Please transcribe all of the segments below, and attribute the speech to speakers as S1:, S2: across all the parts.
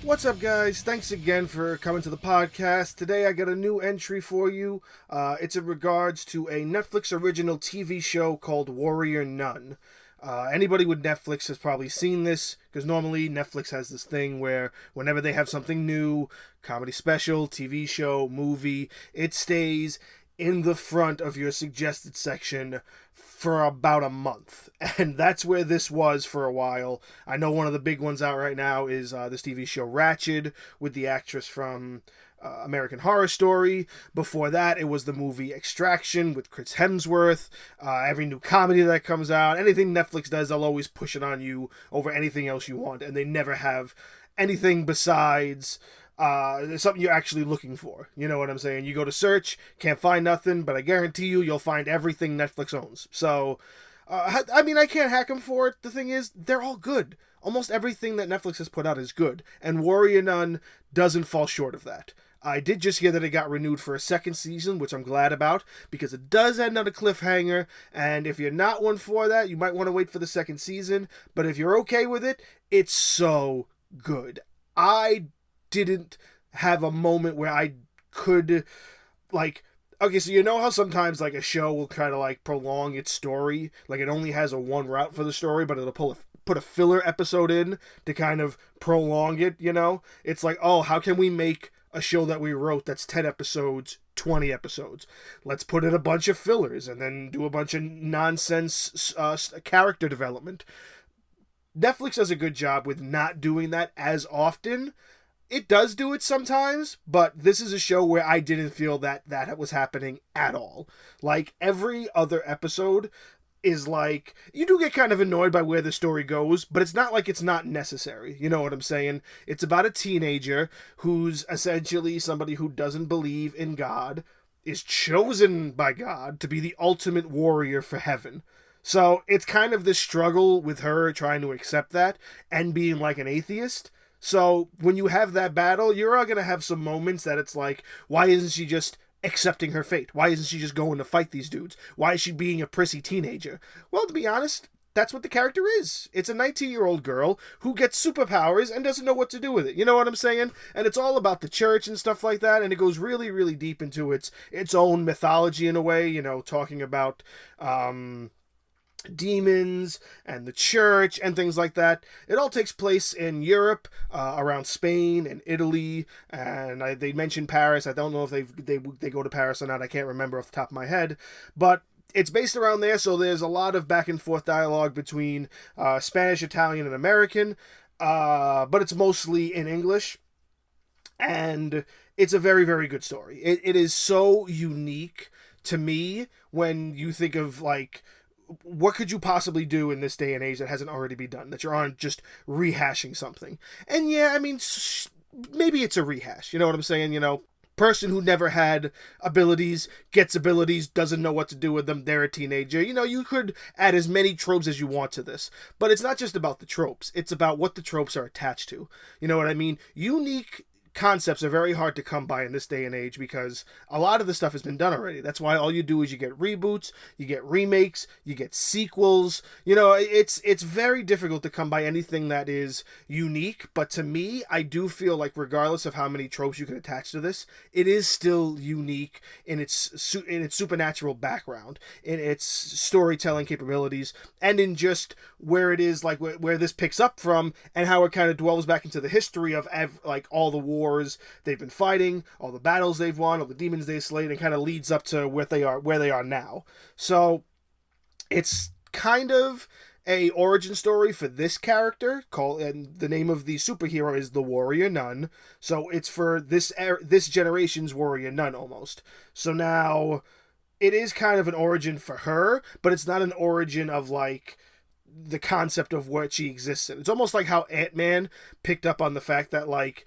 S1: What's up, guys? Thanks again for coming to the podcast. Today I got a new entry for you. It's in regards to a Netflix original TV show called Warrior Nun. Anybody with Netflix has probably seen this, because normally Netflix has this thing where whenever they have something new, comedy special, TV show, movie, it stays in the front of your suggested section for about a month. And that's where this was for a while. I know one of the big ones out right now is this TV show Ratched with the actress from American Horror Story. Before that, it was the movie Extraction with Chris Hemsworth. Every new comedy that comes out, anything Netflix does, they'll always push it on you over anything else you want. And they never have anything besides something you're actually looking for. You know what I'm saying? You go to search, can't find nothing, but I guarantee you'll find everything Netflix owns. So, I can't hack them for it. The thing is, they're all good. Almost everything that Netflix has put out is good, and Warrior Nun doesn't fall short of that. I did just hear that it got renewed for a second season, which I'm glad about, because it does end on a cliffhanger, and if you're not one for that, you might want to wait for the second season, but if you're okay with it, it's so good. I didn't have a moment where I could, like, okay, so you know how sometimes, like, a show will kind of, like, prolong its story? Like, it only has a one route for the story, but it'll put a filler episode in to kind of prolong it, you know? It's like, oh, how can we make a show that we wrote that's 10 episodes, 20 episodes? Let's put in a bunch of fillers and then do a bunch of nonsense character development. Netflix does a good job with not doing that as often. It does do it sometimes, but this is a show where I didn't feel that was happening at all. Like, every other episode is like, you do get kind of annoyed by where the story goes, but it's not like it's not necessary. You know what I'm saying? It's about a teenager who's essentially somebody who doesn't believe in God, is chosen by God to be the ultimate warrior for heaven. So it's kind of this struggle with her trying to accept that and being like an atheist. So when you have that battle, you're all going to have some moments that it's like, why isn't she just accepting her fate? Why isn't she just going to fight these dudes? Why is she being a prissy teenager? Well, to be honest, that's what the character is. It's a 19-year-old girl who gets superpowers and doesn't know what to do with it. You know what I'm saying? And it's all about the church and stuff like that, and it goes really, really deep into its own mythology in a way, you know, talking about demons and the church and things like that. It all takes place in Europe, around Spain and Italy, and they mentioned Paris. I don't know if they go to Paris or not. I can't remember off the top of my head, but it's based around there. So there's a lot of back and forth dialogue between Spanish, Italian, and American, but it's mostly in English, and it's a very, very good story. It is so unique to me when you think of, like, what could you possibly do in this day and age that hasn't already been done, that you aren't just rehashing something? And yeah, I mean, maybe it's a rehash, you know what I'm saying? You know, person who never had abilities gets abilities, doesn't know what to do with them, they're a teenager. You know, you could add as many tropes as you want to this, but it's not just about the tropes, it's about what the tropes are attached to. You know what I mean? Unique concepts are very hard to come by in this day and age because a lot of the stuff has been done already. That's why all you do is you get reboots, you get remakes, you get sequels. You know, it's very difficult to come by anything that is unique, but to me, I do feel like regardless of how many tropes you can attach to this, it is still unique in its supernatural background, in its storytelling capabilities, and in just where it is, like where this picks up from and how it kind of dwells back into the history of like all the wars they've been fighting, all the battles they've won, all the demons they've slayed, and kind of leads up to where they are now. So it's kind of a origin story for this character, and the name of the superhero is the Warrior Nun. So it's for this generation's Warrior Nun almost. So now it is kind of an origin for her, but it's not an origin of, like, the concept of what she exists in. It's almost like how Ant-Man picked up on the fact that, like,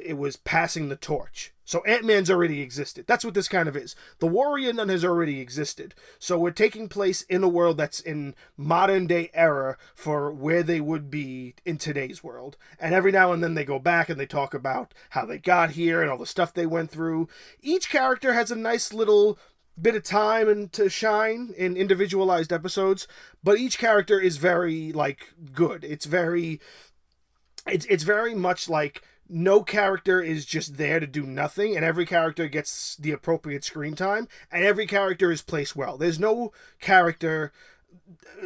S1: it was passing the torch. So Ant-Man's already existed. That's what this kind of is. The Warrior Nun has already existed. So we're taking place in a world that's in modern day era for where they would be in today's world. And every now and then they go back and they talk about how they got here and all the stuff they went through. Each character has a nice little bit of time and to shine in individualized episodes, but each character is very, like, good. It's very much like no character is just there to do nothing, and every character gets the appropriate screen time, and every character is placed well. There's no character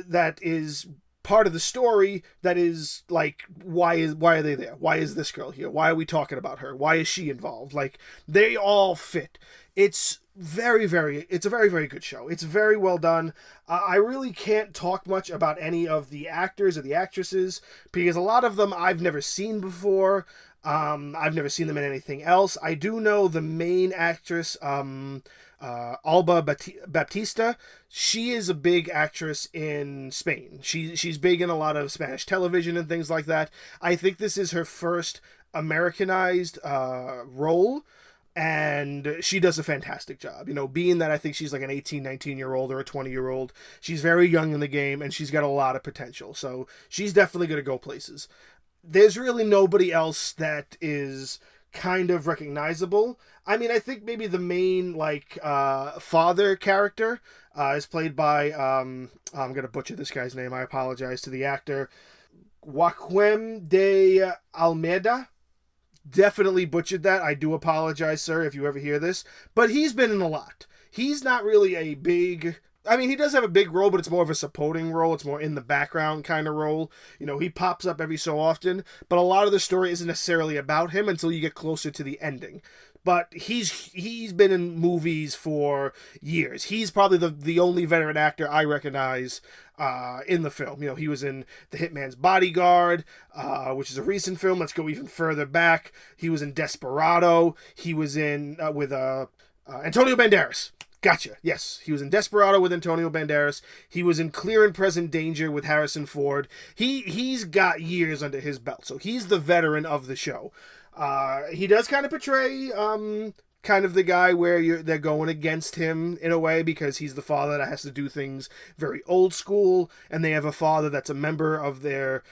S1: that is part of the story that is like, why are they there? Why is this girl here? Why are we talking about her? Why is she involved? Like, they all fit. It's it's a very, very good show. It's very well done. I really can't talk much about any of the actors or the actresses because a lot of them I've never seen before. I've never seen them in anything else. I do know the main actress, Alba Baptista. She is a big actress in Spain. She's big in a lot of Spanish television and things like that. I think this is her first Americanized role, and she does a fantastic job. You know, being that I think she's like an 18, 19-year-old or a 20-year-old, she's very young in the game, and she's got a lot of potential. So she's definitely going to go places. There's really nobody else that is kind of recognizable. I mean, I think maybe the main, like, father character is played by, I'm going to butcher this guy's name. I apologize to the actor. Joaquim de Almeida. Definitely butchered that. I do apologize, sir, if you ever hear this. But he's been in a lot. He's not really a big... I mean, he does have a big role, but it's more of a supporting role. It's more in the background kind of role. You know, he pops up every so often, but a lot of the story isn't necessarily about him until you get closer to the ending. But he's been in movies for years. He's probably the only veteran actor I recognize in the film. You know, he was in The Hitman's Bodyguard, which is a recent film. Let's go even further back. He was in Desperado. He was in with Antonio Banderas. Gotcha. Yes, he was in Desperado with Antonio Banderas. He was in Clear and Present Danger with Harrison Ford. He's got years under his belt, so he's the veteran of the show. He does kind of portray kind of the guy where they're going against him in a way because he's the father that has to do things very old school, and they have a father that's a member of their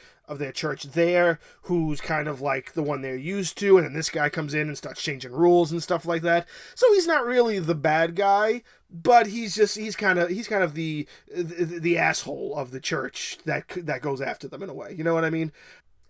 S1: church there, who's kind of like the one they're used to, and then this guy comes in and starts changing rules and stuff like that. So he's not really the bad guy, but he's kind of the asshole of the church that goes after them in a way. You know what I mean?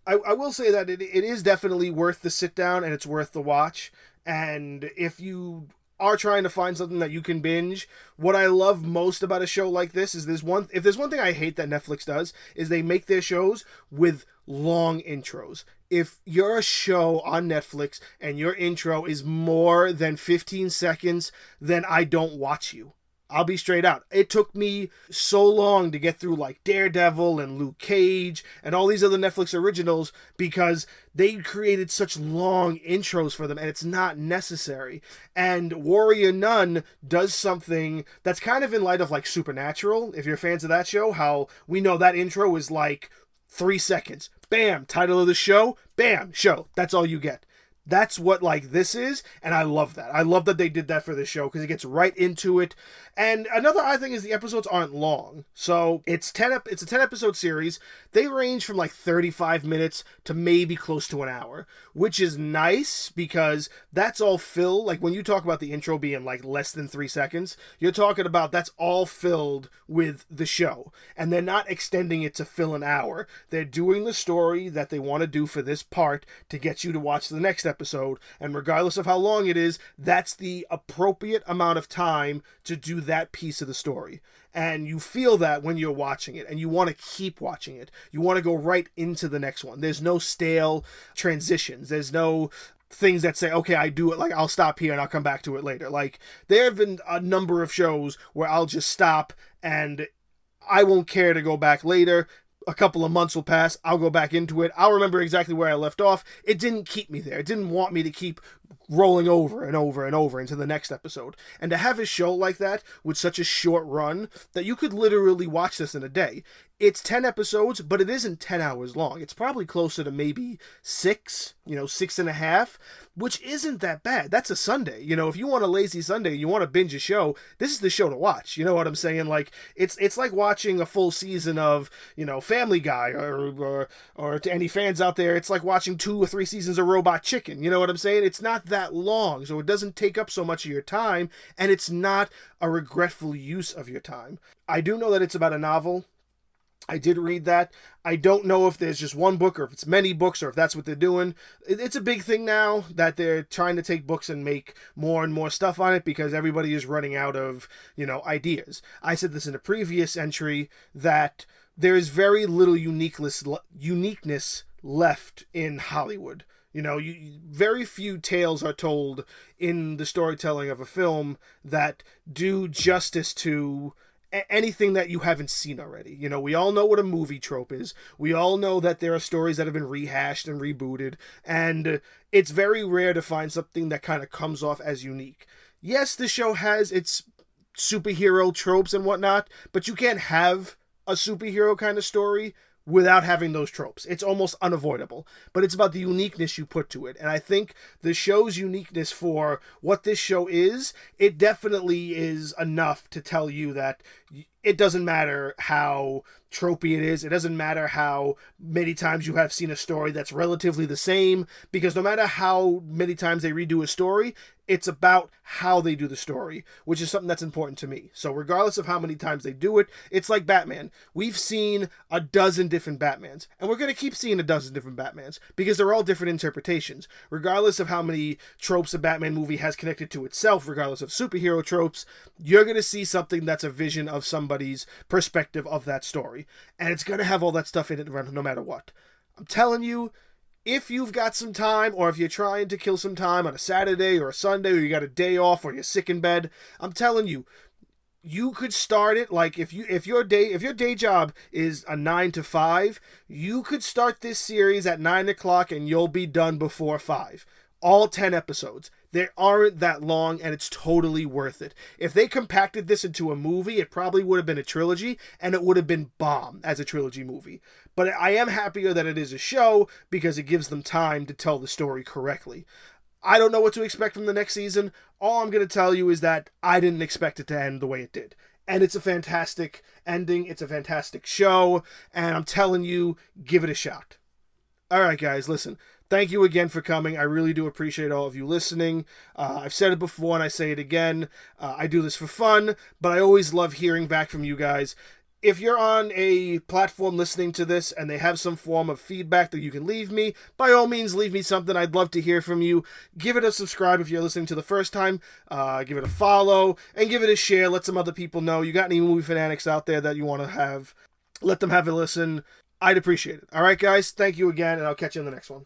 S1: I will say that it is definitely worth the sit down, and it's worth the watch. And if you are trying to find something that you can binge, what I love most about a show like this is if there's one thing I hate that Netflix does, is they make their shows with long intros. If you're a show on Netflix and your intro is more than 15 seconds, then I don't watch you. I'll be straight out. It took me so long to get through like Daredevil and Luke Cage and all these other Netflix originals because they created such long intros for them, and it's not necessary. And Warrior Nun does something that's kind of in light of like Supernatural. If you're fans of that show, how we know that intro is like 3 seconds. Bam, title of the show. Bam, show. That's all you get. That's what like this is, and I love that. I love that they did that for the show because it gets right into it. And another odd thing is the episodes aren't long. So it's a 10 episode series. They range from like 35 minutes to maybe close to an hour, which is nice because that's all filled. Like when you talk about the intro being like less than 3 seconds, you're talking about that's all filled with the show. And they're not extending it to fill an hour. They're doing the story that they want to do for this part to get you to watch the next episode, and regardless of how long it is, that's the appropriate amount of time to do that piece of the story. And you feel that when you're watching it, and you want to keep watching it. You want to go right into the next one. There's no stale transitions. There's no things that say, okay, I do it, like I'll stop here and I'll come back to it later. Like there have been a number of shows where I'll just stop and I won't care to go back later. A couple of months will pass. I'll go back into it. I'll remember exactly where I left off. It didn't keep me there. It didn't want me to keep rolling over and over and over into the next episode. And to have a show like that with such a short run that you could literally watch this in a day. It's 10 episodes, but it isn't 10 hours long. It's probably closer to maybe 6, 6.5, which isn't that bad. That's a Sunday. If you want a lazy Sunday and you want to binge a show, this is the show to watch. You know what I'm saying? Like, it's like watching a full season of, Family Guy or to any fans out there, it's like watching 2 or 3 seasons of Robot Chicken. You know what I'm saying? It's not that long, so it doesn't take up so much of your time, and it's not a regretful use of your time. I do know that it's about a novel. I did read that. I don't know if there's just one book or if it's many books or if that's what they're doing. It's a big thing now that they're trying to take books and make more and more stuff on it because everybody is running out of, ideas. I said this in a previous entry that there is very little uniqueness left in Hollywood. Very few tales are told in the storytelling of a film that do justice to anything that you haven't seen already. We all know what a movie trope is. We all know that there are stories that have been rehashed and rebooted, and it's very rare to find something that kind of comes off as unique. Yes, the show has its superhero tropes and whatnot, but you can't have a superhero kind of story without having those tropes. It's almost unavoidable. But it's about the uniqueness you put to it. And I think the show's uniqueness for what this show is, it definitely is enough to tell you that it doesn't matter how tropey it is. It doesn't matter how many times you have seen a story that's relatively the same, because no matter how many times they redo a story, it's about how they do the story, which is something that's important to me. So regardless of how many times they do it, it's like Batman. We've seen a dozen different Batmans, and we're going to keep seeing a dozen different Batmans, because they're all different interpretations. Regardless of how many tropes a Batman movie has connected to itself, regardless of superhero tropes, you're going to see something that's a vision of somebody's perspective of that story. And it's going to have all that stuff in it no matter what. I'm telling you, if you've got some time, or if you're trying to kill some time on a Saturday or a Sunday, or you got a day off, or you're sick in bed, I'm telling you, you could start it like if your day job is a 9 to 5, you could start this series at 9 o'clock and you'll be done before 5. All 10 episodes. They aren't that long, and it's totally worth it. If they compacted this into a movie, it probably would have been a trilogy, and it would have been bomb as a trilogy movie. But I am happier that it is a show, because it gives them time to tell the story correctly. I don't know what to expect from the next season. All I'm going to tell you is that I didn't expect it to end the way it did. And it's a fantastic ending. It's a fantastic show. And I'm telling you, give it a shot. All right, guys, listen. Thank you again for coming. I really do appreciate all of you listening. I've said it before and I say it again. I do this for fun, but I always love hearing back from you guys. If you're on a platform listening to this and they have some form of feedback that you can leave me, by all means, leave me something. I'd love to hear from you. Give it a subscribe if you're listening to the first time. Give it a follow and give it a share. Let some other people know. You got any movie fanatics out there that you want to have, let them have a listen. I'd appreciate it. All right, guys, thank you again, and I'll catch you in the next one.